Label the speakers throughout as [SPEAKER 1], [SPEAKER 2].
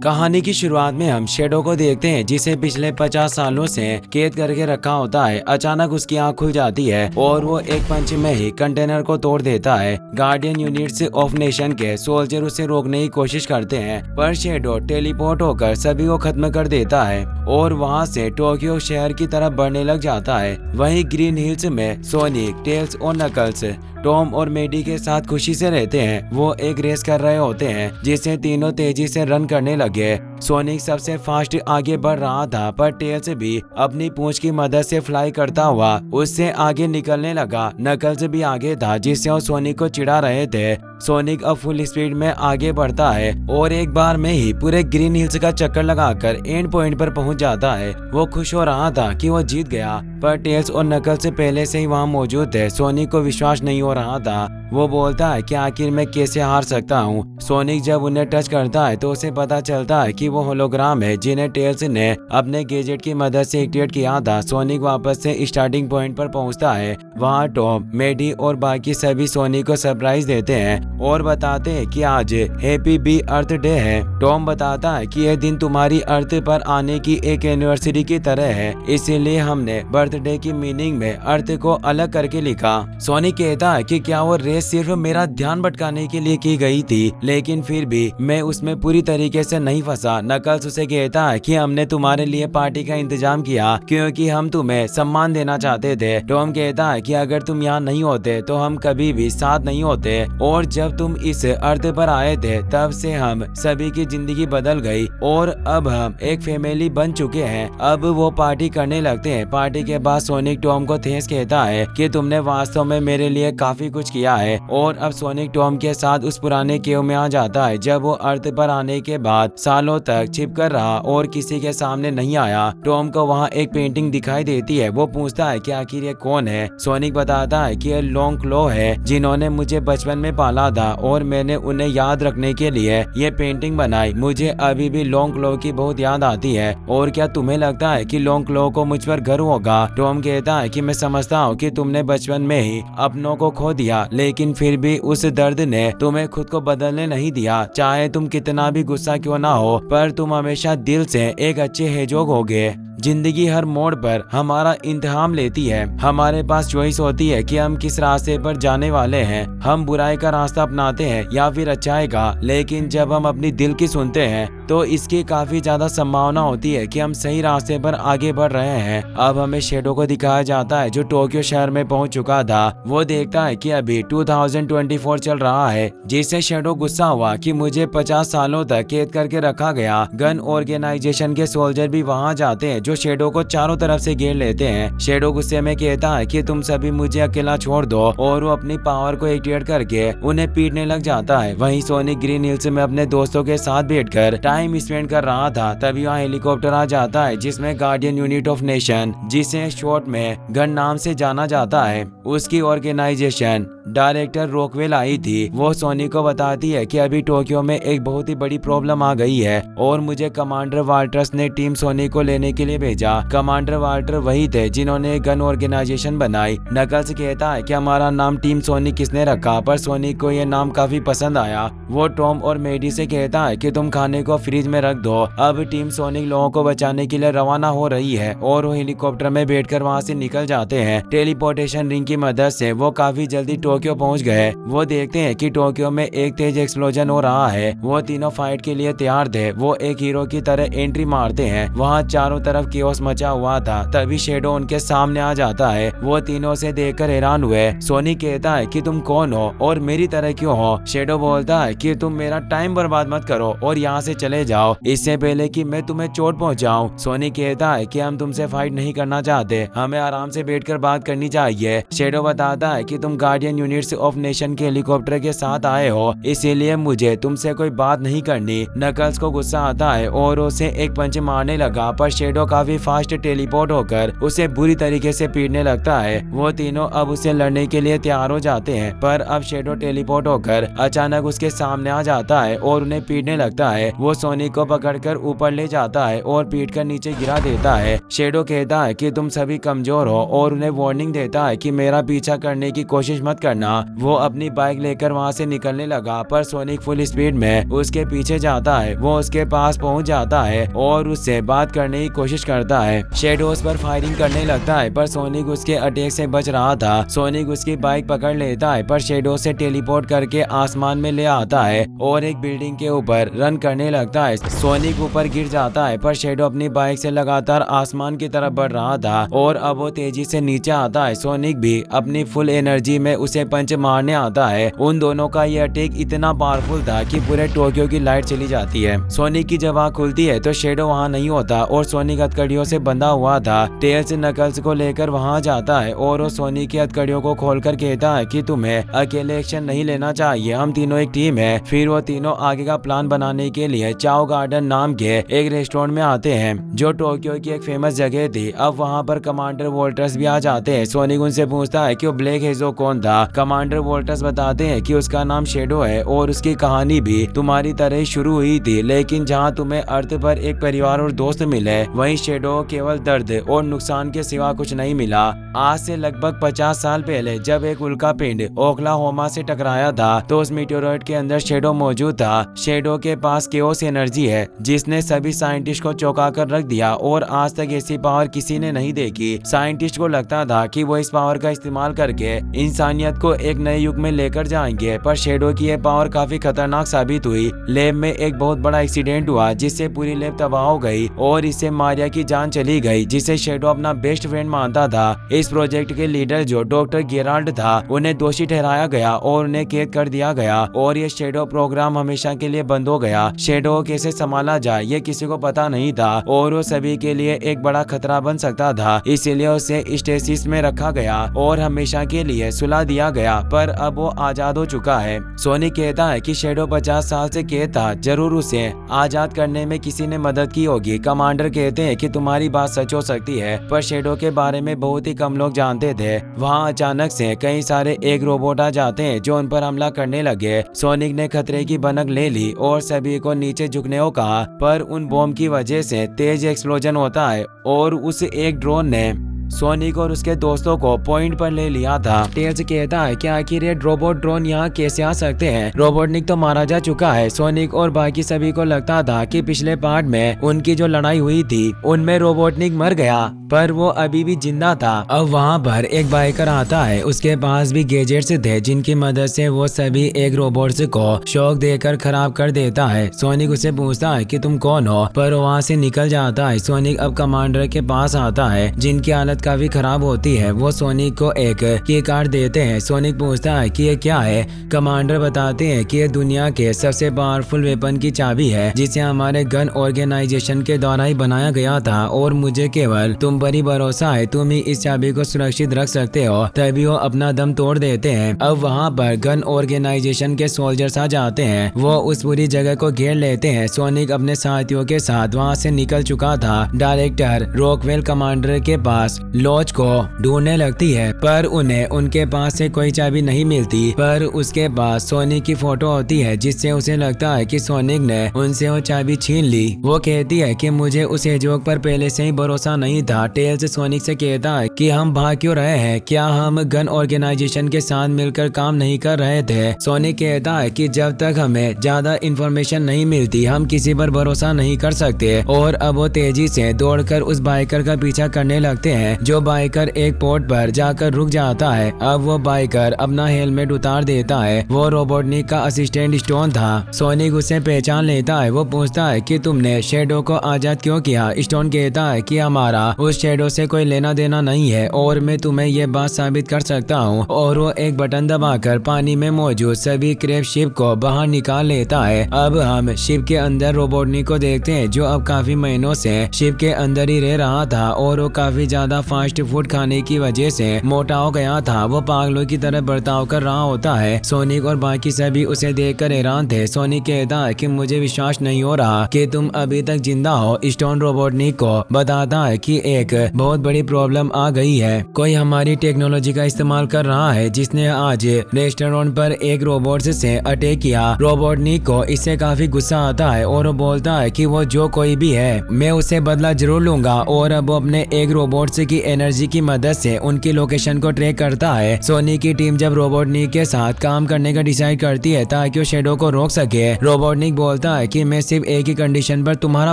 [SPEAKER 1] कहानी की शुरुआत में हम शेडो को देखते हैं जिसे पिछले 50 सालों से कैद करके रखा होता है। अचानक उसकी आंख खुल जाती है और वो एक पंच में ही कंटेनर को तोड़ देता है। गार्डियन यूनिट्स ऑफ नेशन के सोल्जर उसे रोकने की कोशिश करते हैं, पर शेडो टेलीपोर्ट होकर सभी को खत्म कर देता है और वहां से टोक्यो शहर की तरफ बढ़ने लग जाता है। वहीं ग्रीन हिल्स में सोनिक, टेल्स और नकल्स टॉम और मेडी के साथ खुशी से रहते हैं। वो एक रेस कर रहे होते हैं जिससे तीनों तेजी से रन करने लगे। सोनिक सबसे फास्ट आगे बढ़ रहा था, पर टेल्स भी अपनी पूंछ की मदद से फ्लाई करता हुआ उससे आगे निकलने लगा। नकल्स भी आगे था जिससे वो सोनिक को चिढ़ा रहे थे। सोनिक अब फुल स्पीड में आगे बढ़ता है और एक बार में ही पूरे ग्रीन हिल्स का चक्कर लगाकर एंड पॉइंट पर पहुंच जाता है। वो खुश हो रहा था कि वो जीत गया, पर टेल्स और नकल्स पहले से ही वहां मौजूद थे। सोनिक को विश्वास नहीं हो रहा था। वो बोलता है कि आखिर मैं कैसे हार सकता हूँ। सोनिक जब उन्हें टच करता है तो उसे पता चलता है कि वो होलोग्राम है जिन्हें टेल्स ने अपने गैजेट की मदद से एक्टिवेट किया था। सोनिक वापस से स्टार्टिंग पॉइंट पर पहुंचता है। वहाँ टॉम, मेडी और बाकी सभी सोनिक को सरप्राइज देते हैं और बताते हैं कि आज हैप्पी बी अर्थ डे है। टॉम बताता है कि यह दिन तुम्हारी अर्थ पर आने की एक एनिवर्सरी की तरह है, इसीलिए हमने बर्थडे की मीनिंग में अर्थ को अलग करके लिखा। सोनिक कहता है कि क्या वो रेस सिर्फ मेरा ध्यान भटकाने के लिए की गई थी, लेकिन फिर भी मैं उसमें पूरी तरीके से नहीं फंसा। नकल्स उसे कहता है कि हमने तुम्हारे लिए पार्टी का इंतजाम किया क्योंकि हम तुम्हें सम्मान देना चाहते थे। टॉम कहता है कि अगर तुम यहाँ नहीं होते तो हम कभी भी साथ नहीं होते, और जब तुम इस अर्थ पर आए थे तब से हम सभी की जिंदगी बदल गई और अब हम एक फैमिली बन चुके हैं। अब वो पार्टी करने लगते हैं। पार्टी के बाद सोनिक टॉम को थैंक्स कहता है कि तुमने वास्तव में मेरे लिए काफी कुछ किया है, और अब सोनिक टॉम के साथ उस पुराने केव में आ जाता है जब वो अर्थ पर आने के बाद सालों तक छिप कर रहा और किसी के सामने नहीं आया। टॉम को वहाँ एक पेंटिंग दिखाई देती है। वो पूछता है कि आखिर ये कौन है। सोनिक बताता है कि ये लॉन्ग क्लो है जिन्होंने मुझे बचपन में पाला था और मैंने उन्हें याद रखने के लिए ये पेंटिंग बनाई। मुझे अभी भी लॉन्ग क्लो की बहुत याद आती है। और क्या तुम्हें लगता है कि लॉन्ग क्लो को मुझ पर गर्व होगा? टॉम कहता है कि मैं समझता हूँ कि तुमने बचपन में ही अपनों को खो दिया, लेकिन फिर भी उस दर्द ने तुम्हें खुद को बदलने नहीं दिया। चाहे तुम कितना भी गुस्सा क्यों ना हो, पर तुम हमेशा दिल से एक अच्छे हेजोग होगे। जिंदगी हर मोड़ पर हमारा इंतहाम लेती है। हमारे पास चॉइस होती है कि हम किस रास्ते पर जाने वाले हैं। हम बुराई का रास्ता अपनाते हैं या फिर अच्छाई का, लेकिन जब हम अपनी दिल की सुनते हैं तो इसकी काफी ज्यादा संभावना होती है कि हम सही रास्ते पर आगे बढ़ रहे हैं। अब हमें शेडो को दिखाया जाता है जो टोक्यो शहर में पहुंच चुका था। वो देखता है कि अभी 2024 चल रहा है, जिससे शेडो गुस्सा हुआ कि मुझे 50 सालों तक कैद करके रखा गया। गन ऑर्गेनाइजेशन के सोल्जर भी वहाँ जाते हैं जो शेडो को चारों तरफ से घेर लेते हैं। शेडो गुस्से में कहता है कि तुम सभी मुझे अकेला छोड़ दो, और वो अपनी पावर को एक्टिवेट करके उन्हें पीटने लग जाता है। वहीं सोनिक ग्रीन हिल्स में अपने दोस्तों के साथ बैठकर टाइम स्पेंड कर रहा था। तभी वहाँ हेलीकॉप्टर आ जाता है जिसमें गार्डियन यूनिट ऑफ नेशन, जिसे शॉर्ट में गन नाम से जाना जाता है, उसकी ऑर्गेनाइजेशन डायरेक्टर रॉकवेल आई थी। वो सोनिक को बताती है कि अभी टोक्यो में एक बहुत ही बड़ी प्रॉब्लम आ गई है और मुझे कमांडर वाल्टर्स ने टीम सोनिक को लेने के लिए भेजा। कमांडर वाल्टर वही थे जिन्होंने गन ऑर्गेनाइजेशन बनाई। नकल्स कहता है कि हमारा नाम टीम सोनिक किसने रखा, पर सोनिक को यह नाम काफी पसंद आया। वो टॉम और मेडी से कहता है कि तुम खाने को फ्रिज में रख दो। अब टीम सोनिक लोगों को बचाने के लिए रवाना हो रही है और वो हेलीकॉप्टर में बैठकर वहाँ से निकल जाते हैं। टेलीपोर्टेशन रिंग की मदद से वो काफी जल्दी टोक्यो पहुंच गए। वो देखते हैं कि टोक्यो में एक तेज एक्सप्लोजन हो रहा है। वो तीनों फाइट के लिए तैयार थे। वो एक हीरो की तरह एंट्री मारते हैं। वहाँ चारों तरफ केओस मचा हुआ था। तभी शेडो उनके सामने आ जाता है। वो तीनों से देखकर हैरान हुए। सोनिक कहता है कि तुम कौन हो और मेरी तरह क्यों हो? शेडो बोलता है कि तुम मेरा टाइम बर्बाद मत करो और यहाँ से चले जाओ, इससे पहले कि मैं तुम्हें चोट पहुँचाऊं। सोनिक कहता है कि हम तुमसे फाइट नहीं करना चाहते, हमें आराम से बैठकर बात करनी चाहिए। शेडो बताता है कि तुम गार्डियन यूनिट्स ऑफ नेशन के हेलीकॉप्टर के साथ आए हो, इसीलिए मुझे तुमसे कोई बात नहीं करनी। नकल्स को गुस्सा आता है और उसे एक पंच मारने लगा, पर शेडो काफी फास्ट टेलीपोर्ट होकर उसे बुरी तरीके से पीटने लगता है। वो तीनों अब उसे लड़ने के लिए तैयार हो जाते हैं, पर अब शेडो टेलीपोर्ट होकर अचानक उसके सामने आ जाता है और उन्हें पीटने लगता है। वो सोनिक को पकड़कर ऊपर ले जाता है और पीटकर नीचे गिरा देता है। शेडो कहता है कि तुम सभी कमजोर हो और उन्हें वार्निंग देता है कि मेरा पीछा करने की कोशिश मत करना। वो अपनी बाइक लेकर वहाँ से निकलने लगा, पर सोनिक फुल स्पीड में उसके पीछे जाता है। वो उसके पास पहुँच जाता है और उससे बात करने की कोशिश करता है। शेडो उस पर फायरिंग करने लगता है, पर सोनिक उसके अटैक से बच रहा था। सोनिक उसकी बाइक पकड़ लेता है, पर शेडो से टेलीपोर्ट करके आसमान में ले आता है और एक बिल्डिंग के ऊपर रन करने लगता है। सोनिक ऊपर गिर जाता है, पर शेडो अपनी बाइक से लगातार आसमान की तरफ बढ़ रहा था और अब वो तेजी से नीचे आता है। सोनिक भी अपनी फुल एनर्जी में उसे पंच मारने आता है। उन दोनों का ये अटैक इतना पावरफुल था कि पूरे टोक्यो की लाइट चली जाती है। सोनिक की जब आँख खुलती है तो शेडो वहाँ नहीं होता और सोनिक हथकड़ियों से बंधा हुआ था। टेल्स नकल्स को लेकर वहाँ जाता है और वो सोनिक की हथकड़ियों को खोलकर कहता है कि तुम्हें अकेले एक्शन नहीं लेना चाहिए, हम तीनों एक टीम है। फिर वो तीनों आगे का प्लान बनाने के लिए चाओ गार्डन नाम के एक रेस्टोरेंट में आते हैं जो टोक्यो की एक फेमस जगह थी। अब वहाँ पर कमांडर वोल्टर्स भी आ जाते हैं। सोनिक उनसे पूछता है कि वो ब्लैक हेजो कौन था। कमांडर वोल्टर्स बताते हैं कि उसका नाम शेडो है और उसकी कहानी भी तुम्हारी तरह ही शुरू हुई थी, लेकिन जहाँ तुम्हें अर्थ पर एक परिवार और दोस्त मिले, वहीं शेडो केवल दर्द और नुकसान के सिवा कुछ नहीं मिला। आज से लगभग 50 साल पहले जब एक उल्का पिंड ओक्लाहोमा से टकराया था तो उस मीटेओराइट के अंदर शेडो मौजूद था। शेडो के पास केओस एनर्जी है जिसने सभी साइंटिस्ट को चौंका कर रख दिया और आज तक ऐसी पावर किसी ने नहीं देखी। साइंटिस्ट को लगता था कि वो इस पावर का इस्तेमाल करके इंसानियत को एक नए युग में लेकर जाएंगे, पर शेडो की यह पावर काफी खतरनाक साबित हुई। लैब में एक बहुत बड़ा एक्सीडेंट हुआ जिससे पूरी लैब तबाह हो गई और इससे मारिया की जान चली गई, जिसे शेडो अपना बेस्ट फ्रेंड मानता था। इस प्रोजेक्ट के लीडर जो डॉक्टर गेराल्ड था, उन्हें दोषी ठहराया गया और उन्हें कैद कर दिया गया और ये शेडो प्रोग्राम हमेशा के लिए बंद हो गया। शेडो को कैसे संभाला जाए ये किसी को पता नहीं था और वो सभी के लिए एक बड़ा खतरा बन सकता था, इसीलिए उसे स्टेसिस में रखा गया और हमेशा के लिए सुला दिया गया। पर अब वो आजाद हो चुका है। सोनिक कहता है कि शेडो 50 साल से कैद था, जरूर उसे आजाद करने में किसी ने मदद की होगी। कमांडर कहते हैं कि तुम्हारी बात सच हो सकती है, पर शेडो के बारे में बहुत ही कम लोग जानते थे। वहाँ अचानक से कई सारे एक रोबोट आ जाते हैं जो उन पर हमला करने लगे। सोनिक ने खतरे की भनक ले ली और सभी को नीचे झुकने को कहा, पर उन बॉम्ब की वजह से तेज एक्सप्लोजन होता है और उस एक ड्रोन ने सोनिक और उसके दोस्तों को पॉइंट पर ले लिया था। टेल्स कहता है कि आखिर ये रोबोट ड्रोन यहाँ कैसे आ सकते हैं, रोबोटनिक तो मारा जा चुका है। सोनिक और बाकी सभी को लगता था कि पिछले पार्ट में उनकी जो लड़ाई हुई थी उनमें रोबोटनिक मर गया, पर वो अभी भी जिंदा था। अब वहाँ पर एक बाइकर आता है, उसके पास भी गैजेट्स थे जिनकी मदद से वो सभी एक रोबोट्स को शॉक देकर खराब कर देता है। सोनिक उसे पूछता है कि तुम कौन हो, पर वहाँ से निकल जाता है। सोनिक अब कमांडर के पास आता है जिनकी हालत काफी खराब होती है। वो सोनिक को एक की कार्ड देते हैं। सोनिक पूछता है कि ये क्या है। कमांडर बताते हैं कि ये दुनिया के सबसे पावरफुल वेपन की चाबी है जिसे हमारे गन ऑर्गेनाइजेशन के द्वारा ही बनाया गया था और मुझे केवल तुम पर ही भरोसा है, तुम ही इस चाबी को सुरक्षित रख सकते हो। तभी वो अपना दम तोड़ देते हैं। अब वहाँ पर गन ऑर्गेनाइजेशन के सोल्जर्स आ जाते हैं, वो उस पूरी जगह को घेर लेते हैं। सोनिक अपने साथियों के साथ वहाँ से निकल चुका था। डायरेक्टर रॉकवेल कमांडर के पास लॉज को ढूंढने लगती है, पर उन्हें उनके पास से कोई चाबी नहीं मिलती। पर उसके पास सोनिक की फोटो होती है जिससे उसे लगता है कि सोनिक ने उनसे वो चाबी छीन ली। वो कहती है कि मुझे उस हेजोग पर पहले से ही भरोसा नहीं था। टेल्स सोनिक से कहता है कि हम भाग क्यों रहे हैं, क्या हम गन ऑर्गेनाइजेशन के साथ मिलकर काम नहीं कर रहे थे। सोनिक कहता है कि जब तक हमें ज्यादा इंफॉर्मेशन नहीं मिलती हम किसी पर भरोसा नहीं कर सकते। और अब वो तेजी से दौड़कर उस बाइकर का पीछा करने लगते हैं। जो बाइकर एक पोर्ट पर जाकर रुक जाता है। अब वो बाइकर अपना हेलमेट उतार देता है। वो रोबोटनिक का असिस्टेंट स्टोन था। सोनिक उसे पहचान लेता है। वो पूछता है कि तुमने शेडो को आजाद क्यों किया। स्टोन कहता है कि हमारा उस शेडो से कोई लेना देना नहीं है और मैं तुम्हें ये बात साबित कर सकता हूँ। और वो एक बटन दबाकर पानी में मौजूद सभी क्रेब शिप को बाहर निकाल लेता है। अब हम शिप के अंदर रोबोटनिक को देखते हैं जो अब काफी महीनों से शिप के अंदर ही रह रहा था और वो काफी ज्यादा फास्ट फूड खाने की वजह से मोटा हो गया था। वो पागलों की तरह बर्ताव कर रहा होता है। सोनिक और बाकी सभी उसे देखकर हैरान थे। सोनिक कहता है कि मुझे विश्वास नहीं हो रहा कि तुम अभी तक जिंदा हो। स्टोन रोबोटनिक को बताता है कि एक बहुत बड़ी प्रॉब्लम आ गई है, कोई हमारी टेक्नोलॉजी का इस्तेमाल कर रहा है जिसने आज रेस्टोरेंट पर एक रोबोट से अटैक किया। रोबोटनिक को इससे काफी गुस्सा आता है और वो बोलता है कि वो जो कोई भी है मैं उसे बदला जरूर लूंगा और अब वो अपने एक रोबोट की एनर्जी की मदद से उनकी लोकेशन को ट्रैक करता है। सोनी की टीम जब रोबोटनिक के साथ काम करने का डिसाइड करती है ताकि वो शेडो को रोक सके। रोबोटनिक बोलता है कि मैं सिर्फ एक ही कंडीशन पर तुम्हारा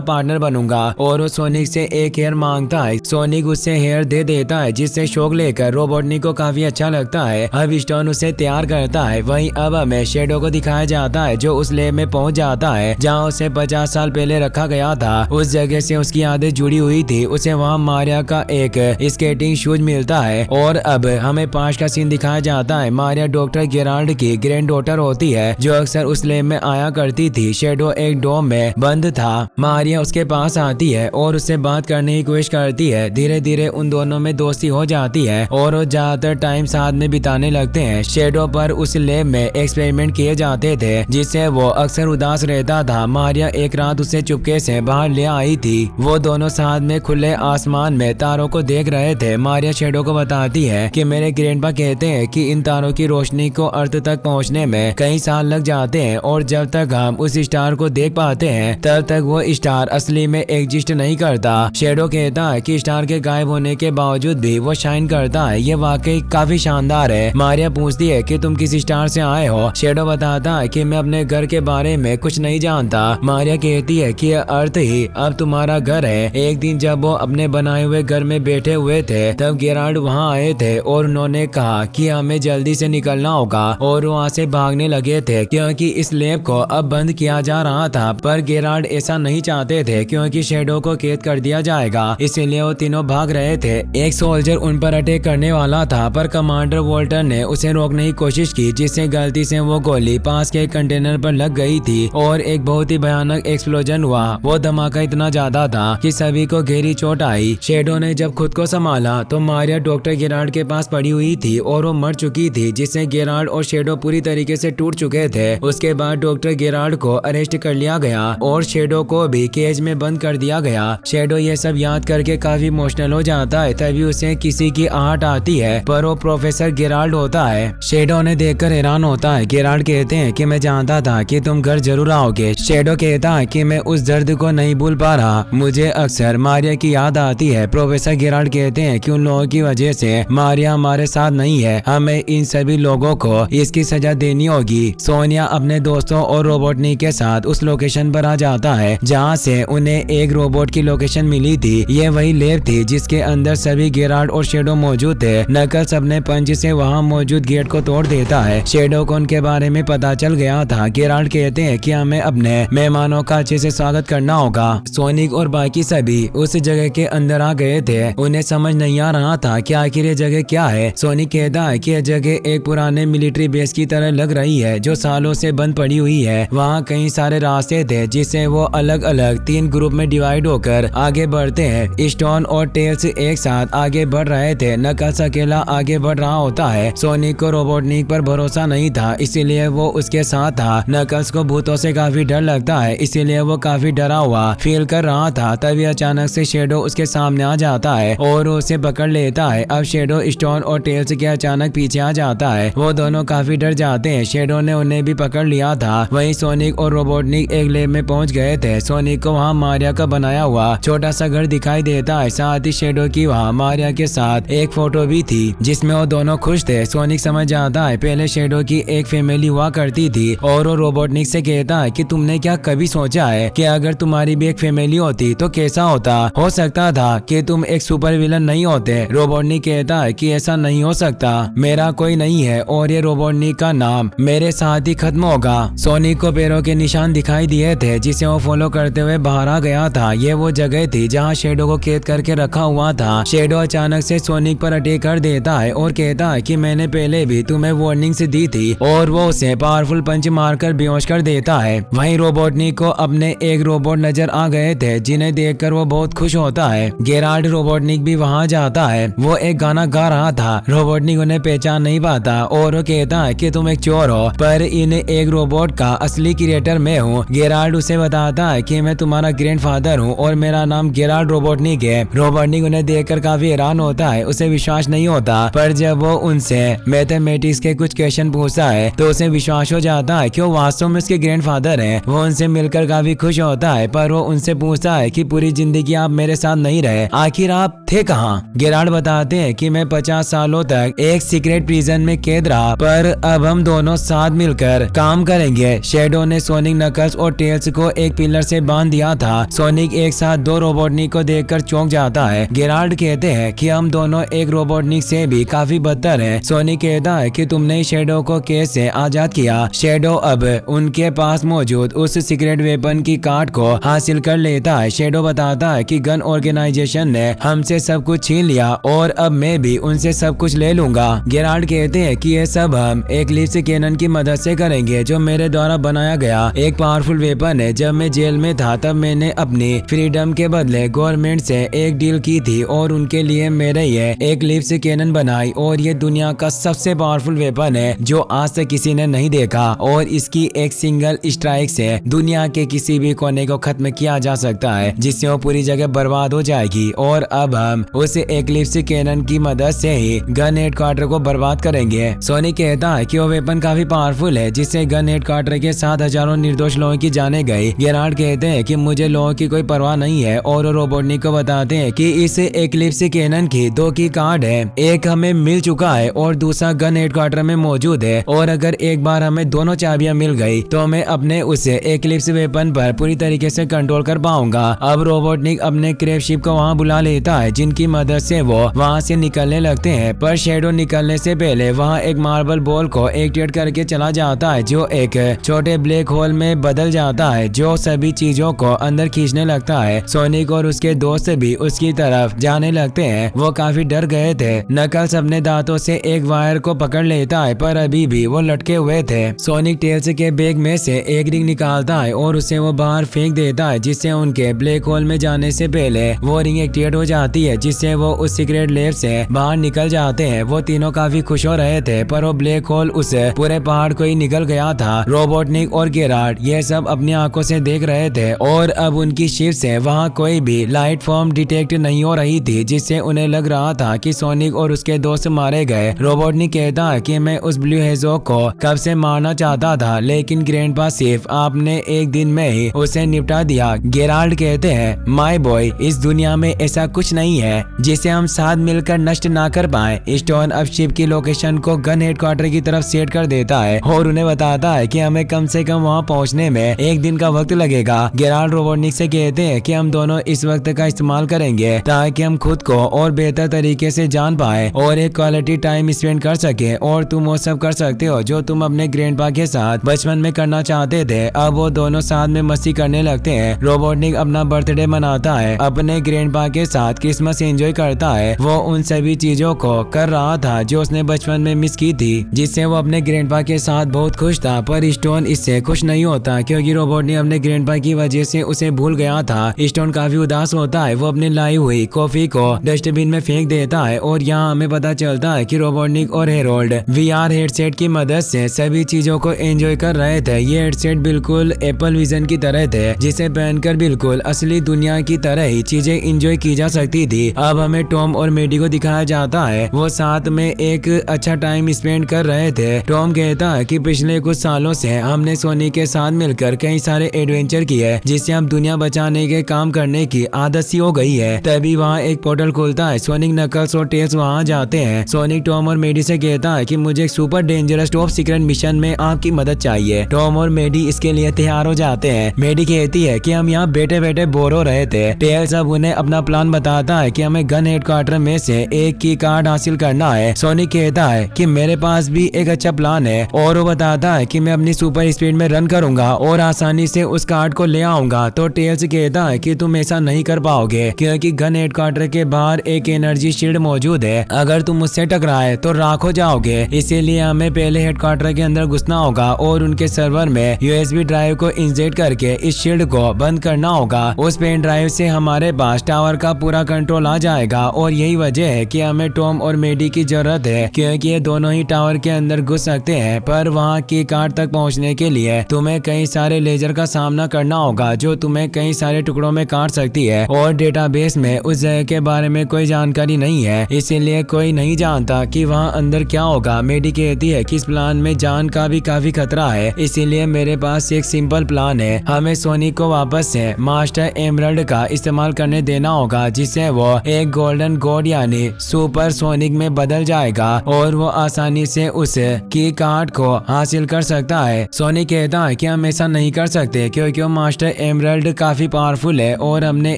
[SPEAKER 1] पार्टनर बनूंगा और वो सोनिक से एक हेयर मांगता है। सोनिक उससे हेयर दे देता है जिससे शौक लेकर रोबोटनिक को काफी अच्छा लगता है। अब स्टोन उसे तैयार करता है। वहीं अब हमें शेडो को दिखाया जाता है जो उस लैब में पहुंच जाता है जहां उसे 50 साल पहले रखा गया था। उस जगह से उसकी आदत जुड़ी हुई थी। उसे वहां मारिया का एक स्केटिंग शूज मिलता है और अब हमें पास का सीन दिखाया जाता है। मारिया डॉक्टर गेराल्ड की ग्रैंड डॉटर होती है जो अक्सर उस लैब में आया करती थी। शेडो एक डोम में बंद था। मारिया उसके पास आती है और उससे बात करने की कोशिश करती है। धीरे धीरे उन दोनों में दोस्ती हो जाती है और वो ज्यादातर टाइम साथ में बिताने लगते हैं। शेडो पर उस लैब में एक्सपेरिमेंट किए जाते थे जिससे वो अक्सर उदास रहता था। मारिया एक रात उसे चुपके से बाहर ले आई थी। वो दोनों साथ में खुले आसमान में तारों को देख रहे थे। मारिया शेडो को बताती है कि मेरे ग्रैंडपा कहते हैं कि इन तारों की रोशनी को अर्थ तक पहुंचने में कई साल लग जाते हैं और जब तक हम उस स्टार को देख पाते हैं तब तक वो स्टार असली में एग्जिस्ट नहीं करता। शेडो कहता है कि स्टार के गायब होने के बावजूद भी वो शाइन करता है। ये वाकई काफी शानदार है। मारिया पूछती है कि तुम किस स्टार से आए हो। शेडो बताता है कि मैं अपने घर के बारे में कुछ नहीं जानता। मारिया कहती है कि अर्थ ही अब तुम्हारा घर है। एक दिन जब वो अपने बनाए हुए घर में बैठे हुए थे तब गेराल्ड वहाँ आए थे और उन्होंने कहा कि हमें जल्दी से निकलना होगा और वहाँ से भागने लगे थे क्योंकि इस लैब को अब बंद किया जा रहा था। पर गेराल्ड ऐसा नहीं चाहते थे क्योंकि शेडो को कैद कर दिया जाएगा, इसलिए वो तीनों भाग रहे थे। एक सोल्जर उन पर अटैक करने वाला था पर कमांडर वोल्टर ने उसे रोकने की कोशिश की जिससे गलती से वो गोली पास के कंटेनर पर लग गई थी और एक बहुत ही भयानक एक्सप्लोजन हुआ। वो धमाका इतना ज्यादा था कि सभी को गहरी चोट आई। शेडो ने जब खुद को संभाला तो मारिया डॉक्टर गेराल्ड के पास पड़ी हुई थी और वो मर चुकी थी जिससे गेराल्ड और शेडो पूरी तरीके से टूट चुके थे। उसके बाद डॉक्टर गेराल्ड को अरेस्ट कर लिया गया और शेडो को भी केज में बंद कर दिया गया। शेडो ये सब याद करके काफी इमोशनल हो जाता है। तभी उसे किसी की आहट आती है पर वो प्रोफेसर गेराल्ड होता है। शेडो ने देखकर हैरान होता है। गेराल्ड कहते हैं कि मैं जानता था कि तुम घर जरूर आओगे। शेडो कहता है कि मैं उस दर्द को नहीं भूल पा रहा, मुझे अक्सर मारिया की याद आती है। प्रोफेसर गेराल्ड कहते हैं कि उन लोगों की वजह से मारिया हमारे साथ नहीं है, हमें इन सभी लोगों को इसकी सजा देनी होगी। सोनिया अपने दोस्तों और रोबोटनिक के साथ उस लोकेशन पर आ जाता है जहाँ से उन्हें एक रोबोट की लोकेशन मिली थी। ये वही लैब थी जिसके अंदर सभी गेराल्ड और शेडो मौजूद थे। नकल्स अपने पंच से वहाँ मौजूद गेट को तोड़ देता है। शेडो को उनके बारे में पता चल गया था। गेराल्ड कहते हैं कि हमें अपने मेहमानों का अच्छे से स्वागत करना होगा। सोनिक और बाकी सभी उस जगह के अंदर आ गए थे। उन्हें समझ नहीं आ रहा था कि आखिर ये जगह क्या है। सोनिक कहता है कि यह जगह एक पुराने मिलिट्री बेस की तरह लग रही है जो सालों से बंद पड़ी हुई है। वहाँ कई सारे रास्ते थे जिससे वो अलग अलग 3 ग्रुप में डिवाइड होकर आगे बढ़ते हैं। स्टोन और टेल्स एक साथ आगे बढ़ रहे थे। नकल्स अकेला आगे बढ़ रहा होता है। सोनिक को रोबोटनिक पर भरोसा नहीं था इसीलिए वो उसके साथ था। नकल्स को भूतों से काफी डर लगता है इसीलिए वो काफी डरा हुआ फील कर रहा था। तभी अचानक से शेडो उसके सामने आ जाता है और उसे पकड़ लेता है। अब शेडो स्टोन और टेल्स के अचानक पीछे आ जाता है। वो दोनों काफी डर जाते हैं। शेडो ने उन्हें भी पकड़ लिया था। वहीं सोनिक और रोबोटनिक एक लैब में पहुंच गए थे। सोनिक को वहाँ मारिया का बनाया हुआ छोटा सा घर दिखाई देता है। साथ ही शेडो की वहाँ मारिया के साथ एक फोटो भी थी जिसमें वो दोनों खुश थे। सोनिक समझ जाता है पहले शेडो की एक फैमिली हुआ करती थी और वो रोबोटनिक से कहता है कि तुमने क्या कभी सोचा है कि अगर तुम्हारी भी एक फैमिली होती तो कैसा होता? हो सकता था कि तुम एक सुपर विलन नहीं होते। रोबोटनिक कहता है कि ऐसा नहीं हो सकता, मेरा कोई नहीं है और ये रोबोटनिक का नाम मेरे साथ ही खत्म होगा। सोनिक को पैरों के निशान दिखाई दिए थे जिसे वो फॉलो करते हुए बाहर आ गया था। ये वो जगह थी जहाँ शेडो को कैद करके रखा हुआ था। शेडो अचानक से सोनिक पर अटैक कर देता है और कहता है कि मैंने पहले भी तुम्हें वार्निंग से दी थी और वो उसे पावरफुल पंच मारकर बेहोश कर देता है। वहीं रोबोटनिक को अपने एक रोबोट नजर आ गए थे जिन्हें देखकर वो बहुत खुश होता है। गेराल्ड रोबोटनिक भी वहाँ जाता है। वो एक गाना गा रहा था। रोबोटनिक उन्हें पहचान नहीं पाता और वो कहता है कि तुम एक चोर हो पर इन एक रोबोट का असली क्रिएटर मैं हूँ। गेराल्ड उसे बताता है कि मैं तुम्हारा ग्रैंडफादर हूँ और मेरा नाम गेराल्ड रोबोटनिक है। रोबोटनिक उन्हें देखकर काफी हैरान होता है, उसे विश्वास नहीं होता। पर जब वो उनसे मैथमेटिक्स के कुछ क्वेश्चन पूछता है तो उसे विश्वास हो जाता है कि वो वास्तव में उसके ग्रैंडफादर हैं। वो उनसे मिलकर काफी खुश होता है पर वो उनसे पूछता है कि पूरी जिंदगी आप मेरे साथ नहीं रहे, आखिर आप थे कहाँ। गेराल्ड बताते हैं कि मैं 50 सालों तक एक सीक्रेट प्रिजन में कैद रहा, पर अब हम दोनों साथ मिलकर काम करेंगे। शैडो ने सोनिक, नकल्स और टेल्स को एक पिलर से बांध दिया था। सोनिक एक साथ दो रोबोटनिक को देखकर चौंक जाता है। गेराल्ड कहते हैं कि हम दोनों एक रोबोटनिक से भी काफी बदतर हैं। सोनिक कहता है कि तुमने शैडो को कैद से आजाद किया। शैडो अब उनके पास मौजूद उस सीक्रेट वेपन की कार्ड को हासिल कर लेता है। शैडो बताता है कि गन ऑर्गेनाइजेशन ने हमसे सब कुछ छीन लिया और अब मैं भी उनसे सब कुछ ले लूंगा। गेराल्ड कहते हैं कि ये सब हम एक्लिप्स कैनन की मदद से करेंगे, जो मेरे द्वारा बनाया गया एक पावरफुल वेपन है। जब मैं जेल में था तब मैंने अपनी फ्रीडम के बदले गवर्नमेंट से एक डील की थी और उनके लिए मेरे ये एक्लिप्स कैनन बनाई, और ये दुनिया का सबसे पावरफुल वेपन है जो आज तक किसी ने नहीं देखा, और इसकी एक सिंगल स्ट्राइक से दुनिया के किसी भी कोने को खत्म किया जा सकता है, जिससे वो पूरी जगह बर्बाद हो जाएगी। और अब हम उस एक्लिप्स कैनन की मदद से ही गन हेडक्वार्टर को बर्बाद करेंगे। सोनिक कहता है कि वो वेपन काफी पावरफुल है, जिससे गन हेडक्वार्टर के साथ हजारों निर्दोष लोगों की जाने गई। गेराल्ड कहते हैं कि मुझे लोगों की कोई परवाह नहीं है, और रोबोटनिक को बताते हैं कि इस एक्लिप्स कैनन की दो की कार्ड है, एक हमें मिल चुका है और दूसरा गन हेडक्वार्टर में मौजूद है, और अगर एक बार हमें दोनों चाबियां मिल गई तो मैं अपने उस एक्लिप्स वेपन पर पूरी तरीके से कंट्रोल कर पाऊंगा। अब रोबोटनिक अपने क्रेव शिप को वहां बुला लेता है, जिनकी मदद से वो वहां से निकलने लगते हैं, पर शैडो निकलने से पहले वहां एक मार्बल बॉल को एक्टिवेट करके चला जाता है, जो एक छोटे ब्लैक होल में बदल जाता है, जो सभी चीजों को अंदर खींचने लगता है। सोनिक और उसके दोस्त भी उसकी तरफ जाने लगते हैं। वो काफी डर गए थे। नकल्स अपने दांतों से एक वायर को पकड़ लेता है, पर अभी भी वो लटके हुए थे। सोनिक टेल्स के बैग में से एक रिंग निकालता है और उसे वो बाहर फेंक देता है, जिससे उनके ब्लैक होल में जाने से पहले वो रिंग एक्टिवेट हो जाती है, जिससे वो उस सीक्रेट लैब से बाहर निकल जाते हैं। वो तीनों काफी खुश हो रहे थे, पर वो ब्लैक होल उस पूरे पहाड़ को ही निकल गया था। रोबोटनिक और गेराल्ड ये सब अपनी आंखों से देख रहे थे, और अब उनकी शिप से वहाँ कोई भी लाइट फॉर्म डिटेक्ट नहीं हो रही थी, जिससे उन्हें लग रहा था कि सोनिक और उसके दोस्त मारे गए। रोबोटनिक कहता है कि मैं उस ब्लू हेजॉग को कब से मारना चाहता था, लेकिन ग्रैंडपा सिर्फ आपने एक दिन में ही उसे निपटा दिया। गेराल्ड कहते हैं, माय बॉय, इस दुनिया में ऐसा कुछ नहीं है जिसे हम साथ मिलकर नष्ट ना कर पाए। स्टोन अब शिप की लोकेशन को गन हेडक्वार्टर की तरफ सेट कर देता है और उन्हें बताता है कि हमें कम से कम वहां पहुंचने में एक दिन का वक्त लगेगा। गेराल्ड रोबोटनिक से कहते हैं कि हम दोनों इस वक्त का इस्तेमाल करेंगे ताकि हम खुद को और बेहतर तरीके से जान पाए और एक क्वालिटी टाइम स्पेंड कर सके, और तुम वो सब कर सकते हो जो तुम अपने ग्रैंडपा के साथ बचपन में करना चाहते थे। अब वो दोनों साथ में मस्ती करने लगते हैं। रोबोटनिक अपना बर्थडे मनाता है, अपने ग्रैंडपा के साथ क्रिसमस एंजॉय करता है। वो उन सभी चीजों को कर रहा था जो उसने बचपन में मिस की थी, जिससे वो अपने ग्रैंडपा के साथ बहुत खुश था। पर स्टोन इससे खुश नहीं होता, क्योंकि रोबोटनिक अपने ग्रैंडपा की वजह से उसे भूल गया था। स्टोन काफी उदास होता है। वो अपनी लाई हुई कॉफी को डस्टबिन में फेंक देता है, और यहाँ हमें पता चलता है कि रोबोटनिक और हेरोल्ड VR हेडसेट की मदद से सभी चीजों को एंजॉय कर रहे थे। ये हेडसेट बिल्कुल एप्पल विजन की तरह थे, जिसे पहनकर बिल्कुल असली दुनिया की तरह ही चीजें एंजॉय की जा सकती थी। अब हमें टॉम और मेडी को दिखाया जाता है। वो साथ में एक अच्छा टाइम स्पेंड कर रहे थे। टॉम कहता है कि पिछले कुछ सालों से हमने सोनी के साथ मिलकर कई सारे एडवेंचर किए, जिससे हम दुनिया बचाने के काम करने की आदत सी हो गई है। तभी वहाँ एक पोर्टल खुलता है। सोनिक, नकल्स और टेल्स वहाँ जाते हैं। सोनिक टॉम और मेडी से कहता है कि मुझे एक super dangerous top secret mission में आपकी मदद चाहिए। टॉम और मेडी इसके लिए तैयार हो जाते हैं। मेडी कहती है कि हम यहाँ बैठे बैठे बोर हो रहे थे। टेल्स अब उन्हें अपना प्लान बताता है कि हमें गन हेडक्वार्टर में से एक की कार्ड हासिल करना है। सोनिक कहता है कि मेरे पास भी एक अच्छा प्लान है, और वो बताता है कि मैं अपनी सुपर स्पीड में रन करूंगा और आसानी से उस कार्ड को ले आऊंगा। तो टेल्स कहता है कि तुम ऐसा नहीं कर पाओगे, क्योंकि गन हेडक्वार्टर के बाहर एक एनर्जी शील्ड मौजूद है। अगर तुम उससे टकराए तो राख हो जाओगे। इसीलिए हमें पहले हेडक्वार्टर के अंदर घुसना होगा और उनके सर्वर में USB ड्राइव को इंजेक्ट करके इस शील्ड को बंद करना होगा। उस पेन ड्राइव से हमारे पास टावर का पूरा कंट्रोल आ जाएगा, और यही वजह है कि हमें टॉम और मेडी की जरूरत है, क्योंकि ये दोनों ही टावर के अंदर घुस सकते हैं। पर वहाँ की कार्ड तक पहुँचने के लिए तुम्हें कई सारे लेजर का सामना करना होगा, जो तुम्हें कई सारे टुकड़ों में काट सकती है, और डेटाबेस में उस जगह के बारे में कोई जानकारी नहीं है, इसीलिए कोई नहीं जानता कि वहाँ अंदर क्या होगा। मेडी कहती है कि इस प्लान में जान का भी काफी खतरा है, इसीलिए मेरे पास एक सिंपल प्लान है। हमें सोनी को वापस से मास्टर एमरल्ड का इस्तेमाल करने देना होगा, जिससे वो एक गोल्डन गोड यानी सुपर सोनिक में बदल जाएगा और वो आसानी से उस की कार्ड को हासिल कर सकता है। सोनिक कहता है कि हम ऐसा नहीं कर सकते क्योंकि वो मास्टर एमरल्ड काफी पावरफुल है और हमने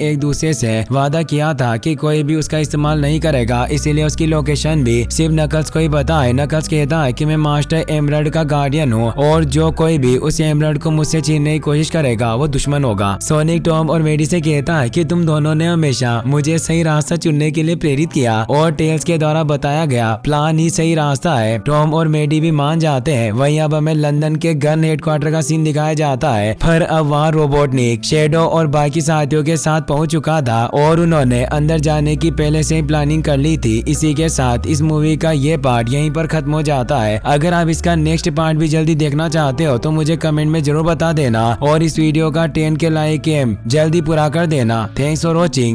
[SPEAKER 1] एक दूसरे से वादा किया था कि कोई भी उसका इस्तेमाल नहीं करेगा, इसीलिए उसकी लोकेशन भी सिर्फ नकल्स को ही पता है। नकल्स कहता है कि मैं मास्टर एमरल्ड का गार्डियन हूँ और जो कोई भी उस एमरल्ड को मुझसे छीनने की कोशिश करेगा वो दुश्मन होगा। सोनिक टॉम और मेडी से कहता है कि तुम दोनों ने हमेशा मुझे सही रास्ता चुनने के लिए प्रेरित किया और टेल्स के द्वारा बताया गया प्लान ही सही रास्ता है। टॉम और मेडी भी मान जाते हैं। वहीं अब हमें लंदन के गन हेडक्वार्टर का सीन दिखाया जाता है, पर अब वहाँ रोबोटनिक शेडो और बाकी साथियों के साथ पहुंच चुका था और उन्होंने अंदर जाने की पहले से ही प्लानिंग कर ली थी। इसी के साथ इस मूवी का ये पार्ट यहीं पर खत्म हो जाता है। अगर आप इसका नेक्स्ट पार्ट भी जल्दी देखना चाहते हो तो मुझे कमेंट में जरूर बता देना और इस वीडियो का 10 के लाइक एम जल्दी पूरा कर देना। Thanks for watching.